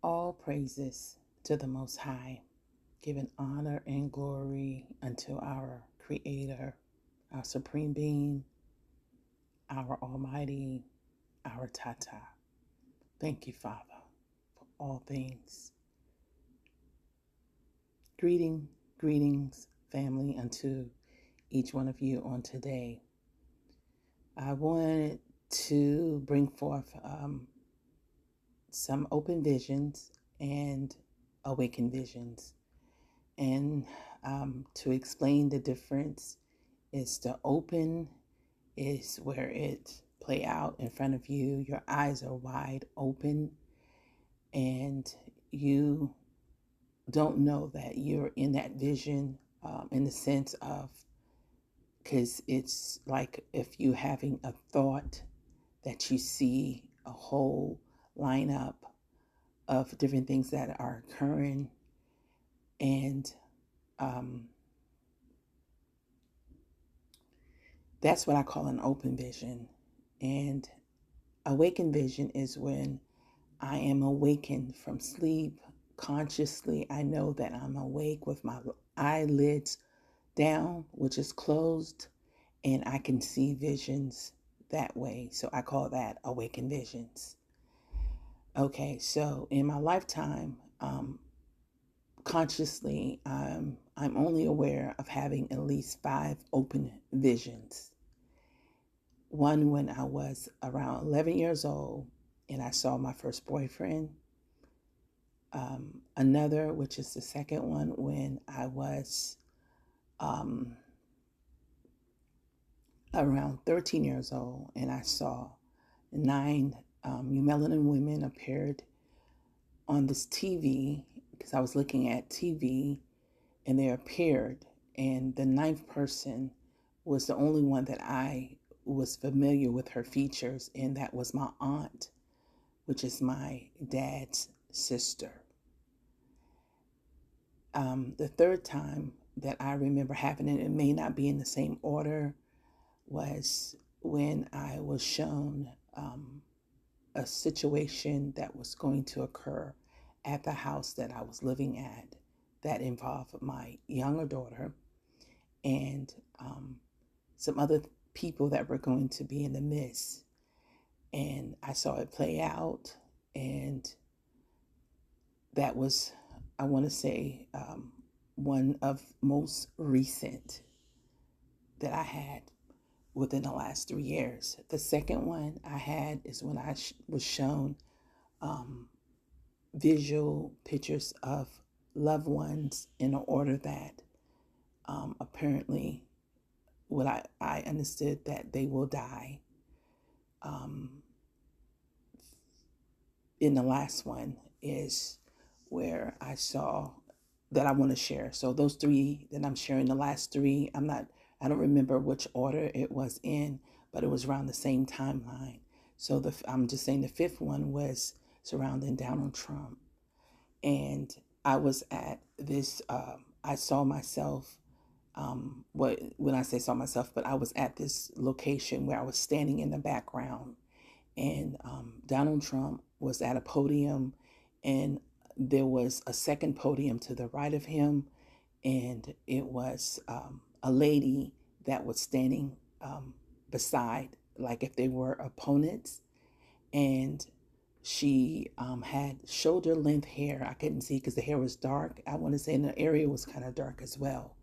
All praises to the Most High, giving honor and glory unto our Creator, our Supreme Being, our Almighty, our Tata. Thank you, Father, for all things. Greetings, family, unto each one of you on today. I wanted to bring forth some open visions and awakened visions. And to explain the difference is to open is where it play out in front of you. Your eyes are wide open and you don't know that you're in that vision in the sense of, because it's like if you having a thought that you see a whole lineup of different things that are occurring, and um, that's what I call an open vision. And awakened vision is when I am awakened from sleep consciously. I know that I'm awake with my eyelids down, which is closed, and I can see visions that way. So I call that awakened visions. Okay, so in my lifetime, consciously, I'm only aware of having at least 5 open visions. One when I was around 11 years old and I saw my first boyfriend. Another, which is the second one, when I was um, around 13 years old and I saw 9 melanin women appeared on this TV because I was looking at TV and they appeared. And the 9th person was the only one that I was familiar with her features, and that was my aunt, which is my dad's sister. The third time that I remember having it, it may not be in the same order, was when I was shown a situation that was going to occur at the house that I was living at that involved my younger daughter and some other people that were going to be in the midst. And I saw it play out, and that was, I want to say, one of most recent that I had within the last 3 years. The second one I had is when I was shown visual pictures of loved ones in an order that apparently what I understood that they will die. In the last one is where I saw that I want to share. So those 3 that I'm sharing, the last 3, I don't remember which order it was in, but it was around the same timeline. So I'm just saying the 5th one was surrounding Donald Trump. And I was at this, I saw myself, when I say saw myself, but I was at this location where I was standing in the background, and Donald Trump was at a podium, and there was a second podium to the right of him, and it was a lady that was standing beside, like if they were opponents, and she had shoulder length hair. I couldn't see because the hair was dark. I want to say, and the area was kind of dark as well.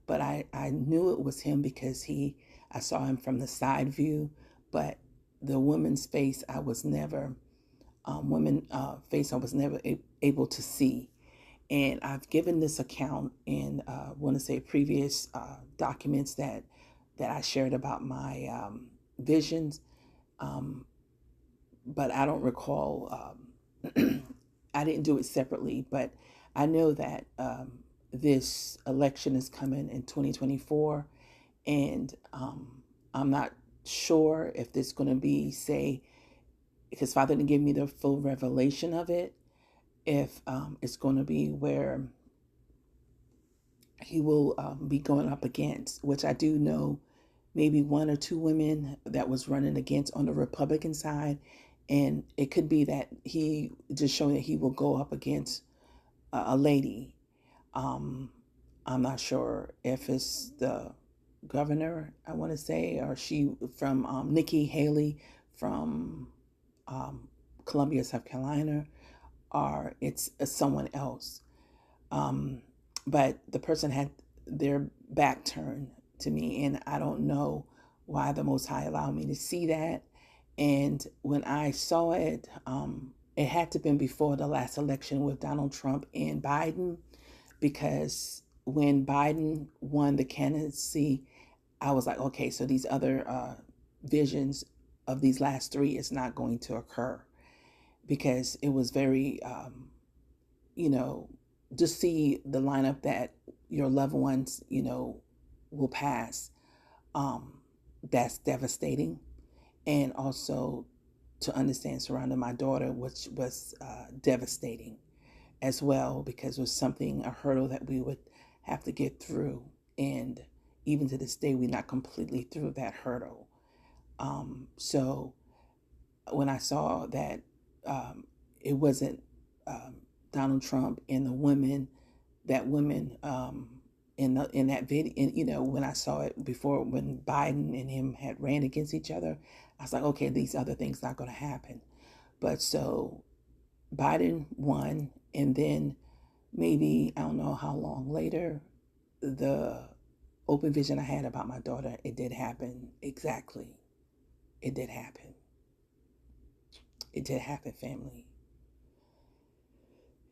But I knew it was him because I saw him from the side view. But the woman's face, I was never, face, I was never able to see. And I've given this account in, want to say, previous documents that I shared about my visions. But I don't recall, I didn't do it separately, but I know that this election is coming in 2024, and I'm not sure if there's going to be, say, because Father didn't give me the full revelation of it, if it's going to be where he will be going up against, which I do know maybe 1 or 2 women that was running against on the Republican side, And it could be that he just showing that he will go up against a lady. um, I'm not sure if it's the governor, I want to say, or she from Nikki Haley from um, Columbia, South Carolina, or it's someone else. Um, but the person had their back turned to me, and I don't know why the Most High allowed me to see that. And when I saw it, it had to have been before the last election with Donald Trump and Biden, because when Biden won the candidacy, I was like, okay, so these other visions of these last three is not going to occur, because it was very, you know, to see the lineup that your loved ones, will pass. Um, that's devastating. And also to understand surrounding my daughter, which was devastating as well, because it was something, a hurdle that we would have to get through. And even to this day, we're not completely through that hurdle. So when I saw that it wasn't um, Donald Trump and the women, that women in that video, and when I saw it before, when Biden and him had ran against each other, I was like, okay, these other things not going to happen. But so Biden won, and then maybe I don't know how long later, the open vision I had about my daughter, it did happen. Exactly, it did happen. It did happen, family.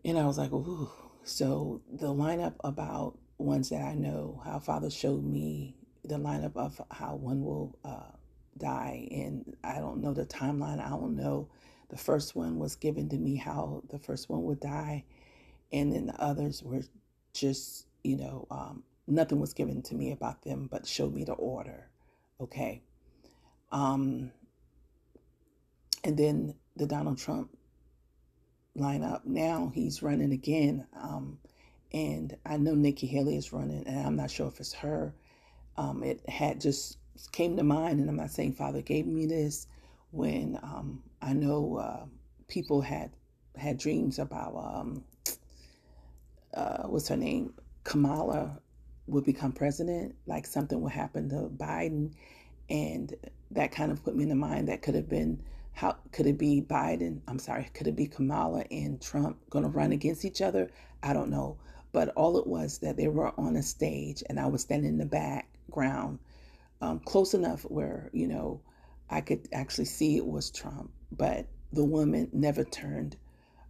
And I was like, ooh. So the lineup about ones that I know, how Father showed me the lineup of how one will die. And I don't know the timeline. I don't know. The first one was given to me how the first one would die. And then the others were just, nothing was given to me about them, but showed me the order. Okay. Um, and then the Donald Trump lineup. Now he's running again. And I know Nikki Haley is running, and I'm not sure if it's her. It had just came to mind, and I'm not saying Father gave me this, when I know people had dreams about what's her name, Kamala would become president, like something would happen to Biden, and that kind of put me in the mind that could have been, how could it be Biden? I'm sorry, could it be Kamala and Trump going to run against each other? I don't know. But all it was that they were on a stage and I was standing in the background, close enough where, I could actually see it was Trump. But the woman never turned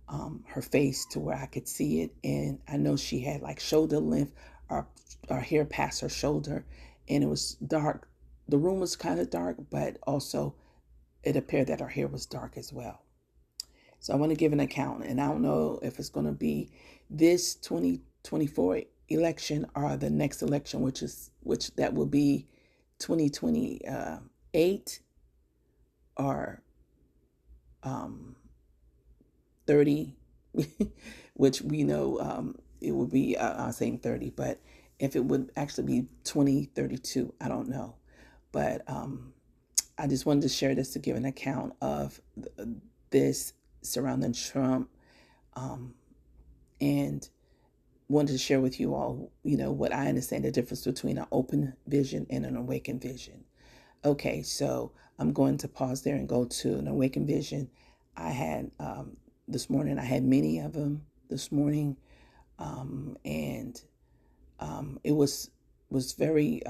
her face to where I could see it. And I know she had like shoulder length or hair past her shoulder, and it was dark. The room was kind of dark, but also it appeared that her hair was dark as well. So I want to give an account, and I don't know if it's going to be this 2024 election or the next election, which that will be 2028 or um, 30, which we know it would be, I'm saying 30, but if it would actually be 2032, I don't know. But I just wanted to share this to give an account of this surrounding Trump, and wanted to share with you all, what I understand the difference between an open vision and an awakened vision. Okay, so I'm going to pause there and go to an awakened vision. I had this morning, I had many of them this morning, and it was very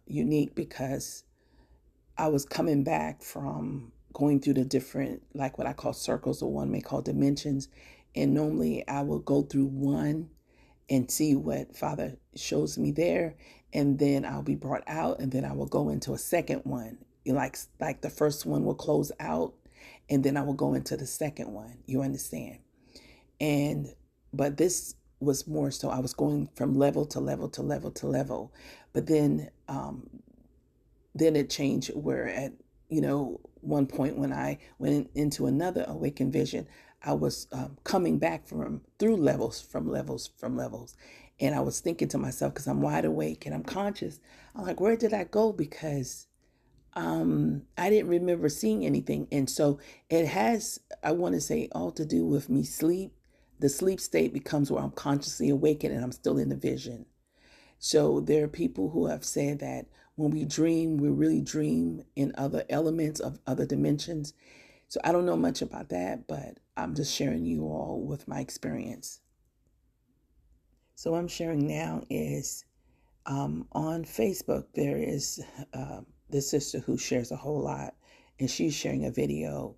unique, because I was coming back from going through the different, like what I call circles, or one may call dimensions. And normally I will go through one and see what Father shows me there. And then I'll be brought out, and then I will go into a second one. Like the first one will close out, and then I will go into the second one. You understand? And but this was more so I was going from level to level to level to level. But then it changed, where at one point when I went into another awakened vision, I was coming back from through levels, from levels, from levels. And I was thinking to myself, because I'm wide awake and I'm conscious, I'm like, where did I go? Because I didn't remember seeing anything. And so it has, I want to say, all to do with me sleep. The sleep state becomes where I'm consciously awakened and I'm still in the vision. So there are people who have said that when we dream, we really dream in other elements of other dimensions. So I don't know much about that, but I'm just sharing you all with my experience. So what I'm sharing now is on Facebook, there is this sister who shares a whole lot, and she's sharing a video.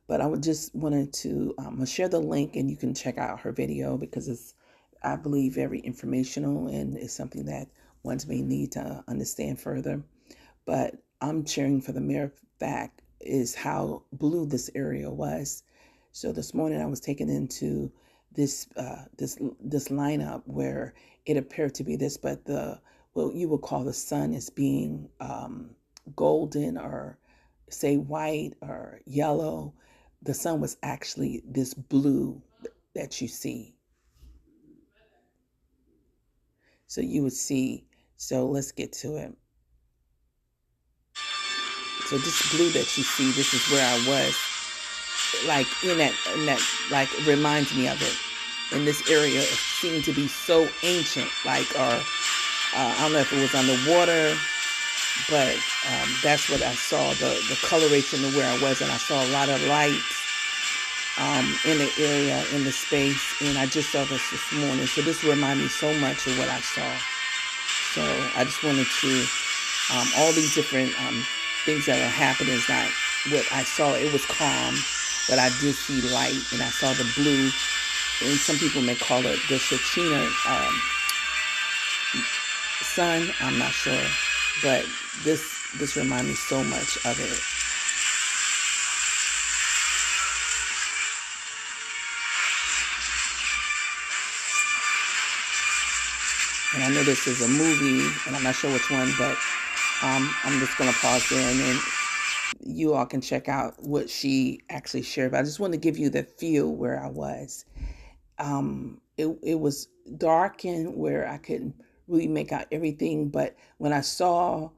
But I would just wanted to share the link, and you can check out her video because it's, I believe, very informational and it's something that ones may need to understand further. But I'm sharing for the mere fact is how blue this area was. So this morning I was taken into this lineup where it appeared to be this, but the what you would call the sun is being golden or say white or yellow. The sun was actually this blue that you see. So you would see. So let's get to it. So this blue that you see, this is where I was. Like in that, like it reminds me of it. In this area, it seemed to be so ancient, like, or I don't know if it was underwater, but that's what I saw. The coloration of where I was, and I saw a lot of lights in the area, in the space, and I just saw this morning. So this reminded me so much of what I saw. So I just wanted to all these different things that are happening is not what I saw. It was calm, but I did see light, and I saw the blue, and some people may call it the Shachina sun. I'm not sure, but this reminds me so much of it. And I know this is a movie, and I'm not sure which one, but I'm just going to pause there, and then you all can check out what she actually shared. But I just want to give you the feel where I was. It was dark and where I couldn't really make out everything, but when I saw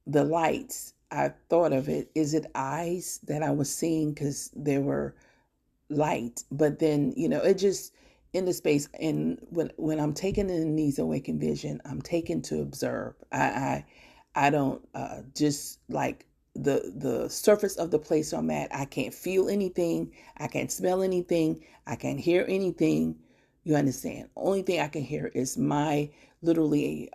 the lights, I thought of it. Is it eyes that I was seeing? Because there were light, but then it just in the space. And when I'm taken in these awakened vision, I'm taken to observe. I don't just like the surface of the place I'm at. I can't feel anything, I can't smell anything, I can't hear anything. You understand? Only thing I can hear is my literally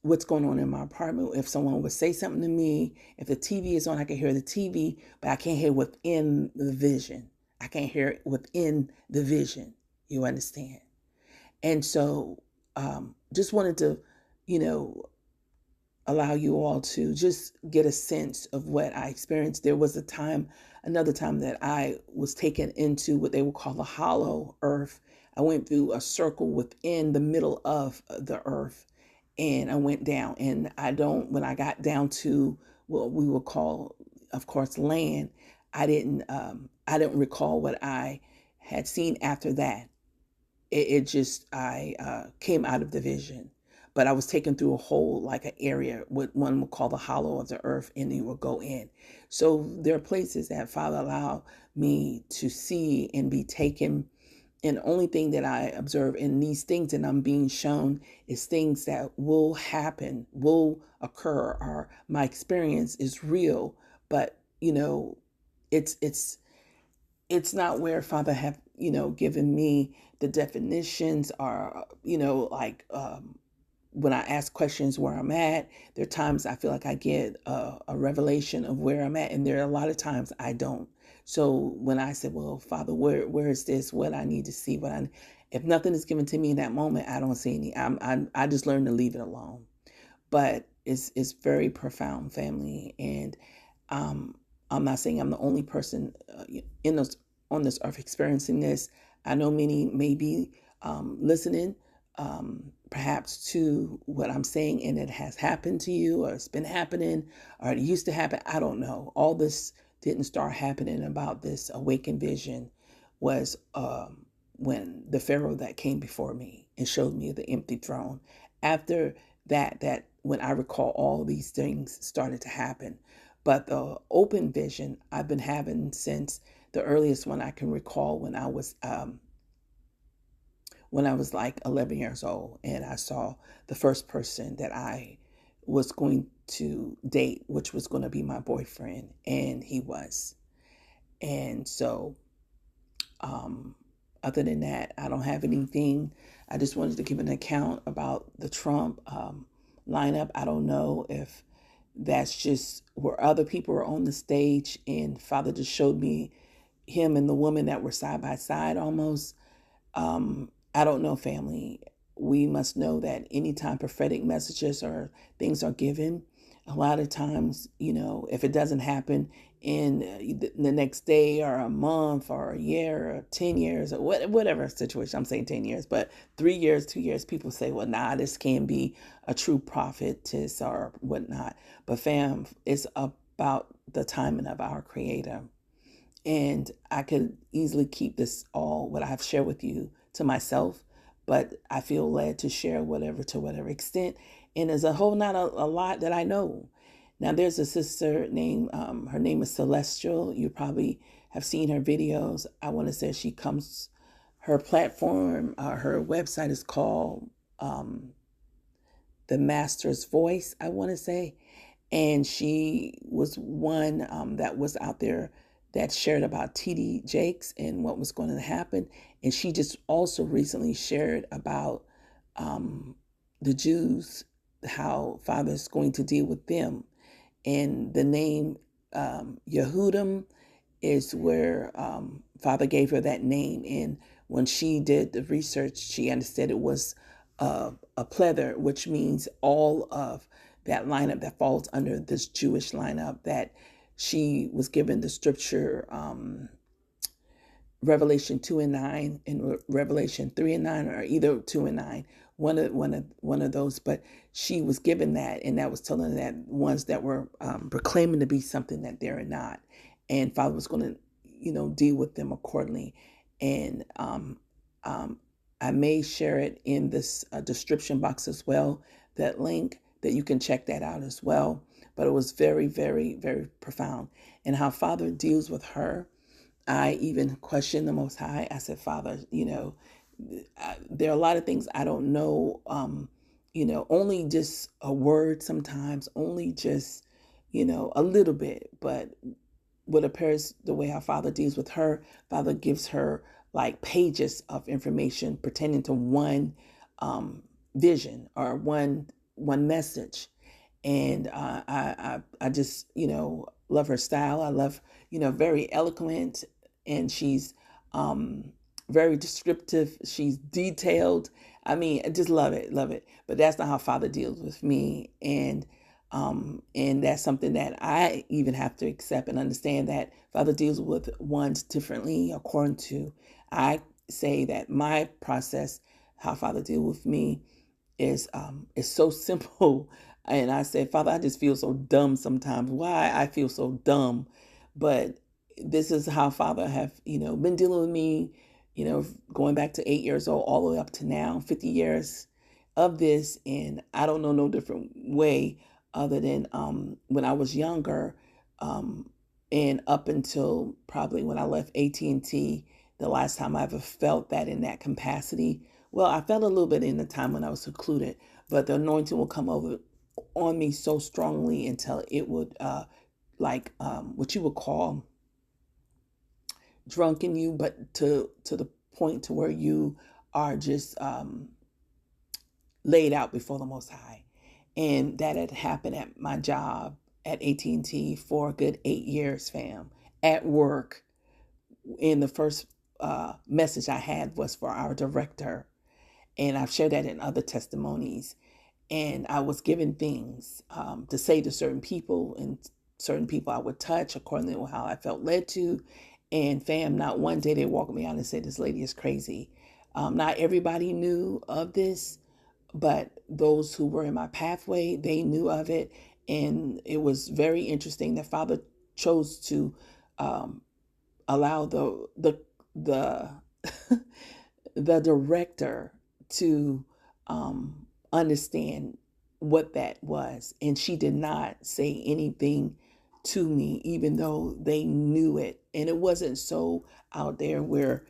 what's going on in my apartment. If someone would say something to me, if the TV is on, I can hear the TV, but I can't hear within the vision. I can't hear it within the vision. You understand? And so just wanted to, allow you all to just get a sense of what I experienced. There was another time that I was taken into what they would call the hollow earth. I went through a circle within the middle of the earth, and I went down. And when I got down to what we would call, of course, land, I didn't recall what I had seen after that. I came out of the vision, but I was taken through a whole, like an area, what one would call the hollow of the earth, and you will go in. So there are places that Father allowed me to see and be taken. And the only thing that I observe in these things that I'm being shown is things that will happen, will occur, or my experience is real. But it's not where Father have given me the definitions, or like when I ask questions where I'm at. There are times I feel like I get a revelation of where I'm at, and there are a lot of times I don't. So when I said, well, Father, where is this? What I need to see? If nothing is given to me in that moment, I don't see any. I just learned to leave it alone. But it's very profound, family, and I'm not saying I'm the only person on this earth experiencing this. I know many may be listening, perhaps to what I'm saying, and it has happened to you, or it's been happening, or it used to happen. I don't know. All this didn't start happening about this awakened vision was when the Pharaoh that came before me and showed me the empty throne. After that when I recall all these things started to happen. But the open vision I've been having since the earliest one I can recall, when I was like 11 years old, and I saw the first person that I was going to date, which was going to be my boyfriend, and he was. And so, um, other than that, I don't have anything. I just wanted to give an account about the Trump lineup. I don't know if that's just where other people were on the stage, and Father just showed me him and the woman that were side by side almost. I don't know, family. We must know that anytime prophetic messages or things are given, a lot of times, if it doesn't happen in the next day or a month or a year or 10 years or whatever situation, I'm saying 10 years, but 3 years, 2 years, people say, well, nah, this can't be a true prophetess or whatnot. But fam, it's about the timing of our Creator. And I could easily keep this all what I've shared with you to myself, but I feel led to share whatever to whatever extent. And there's a whole not a lot that I know. Now there's a sister named her name is Celestial. You probably have seen her videos. I want to say she comes. Her platform, her website is called The Master's Voice, I want to say. And she was one that was out there that shared about TD Jakes and what was going to happen. And she just also recently shared about the Jews, how Father's going to deal with them. And the name Yehudim is where Father gave her that name. And when she did the research, she understood it was a pleather, which means all of that lineup that falls under this Jewish lineup, that she was given the scripture, Revelation 2:9 and Revelation 3:9, or either 2:9, one of those. But she was given that, and that was telling that ones that were proclaiming to be something that they're not, and Father was going to, deal with them accordingly. And I may share it in this description box as well, that link, that you can check that out as well. But it was very, very, very profound. And how Father deals with her, I even questioned the Most High. I said, Father, there are a lot of things I don't know. Only just a word sometimes, only just, a little bit. But what appears, the way our Father deals with her, Father gives her like pages of information pertaining to one vision or one message. And I just love her style. I love very eloquent, and she's very descriptive. She's detailed. I mean, I just love it, love it. But that's not how Father deals with me, and that's something that I even have to accept and understand, that Father deals with ones differently according to. I say that my process, how Father deals with me, is so simple. And I said, Father, I just feel so dumb sometimes. Why I feel so dumb? But this is how Father have, been dealing with me, going back to 8 years old, all the way up to now, 50 years of this. And I don't know no different way other than when I was younger, and up until probably when I left AT&T, the last time I ever felt that in that capacity. Well, I felt a little bit in the time when I was secluded, but the anointing will come over on me so strongly until it would, what you would call drunken you, but to the point to where you are just laid out before the Most High. And that had happened at my job at AT&T for a good 8 years, fam, at work. And the first message I had was for our director. And I've shared that in other testimonies. And I was given things to say to certain people, and certain people I would touch according to how I felt led to. And fam, not one day they walked me out and said, this lady is crazy. Not everybody knew of this, but those who were in my pathway, they knew of it. And it was very interesting that Father chose to allow the the director to understand what that was. And she did not say anything to me, even though they knew it. And it wasn't so out there where,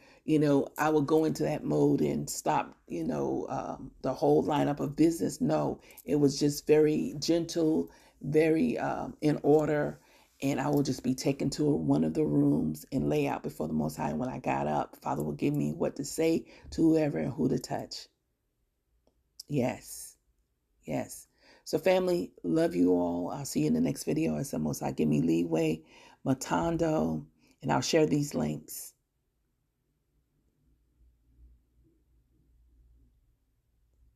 I would go into that mode and stop, the whole lineup of business. No, it was just very gentle, very in order. And I will just be taken to one of the rooms and lay out before the Most High. And when I got up, Father will give me what to say to whoever and who to touch. Yes. Yes. So family, love you all. I'll see you in the next video. As the Most High give me leeway, Matando, and I'll share these links.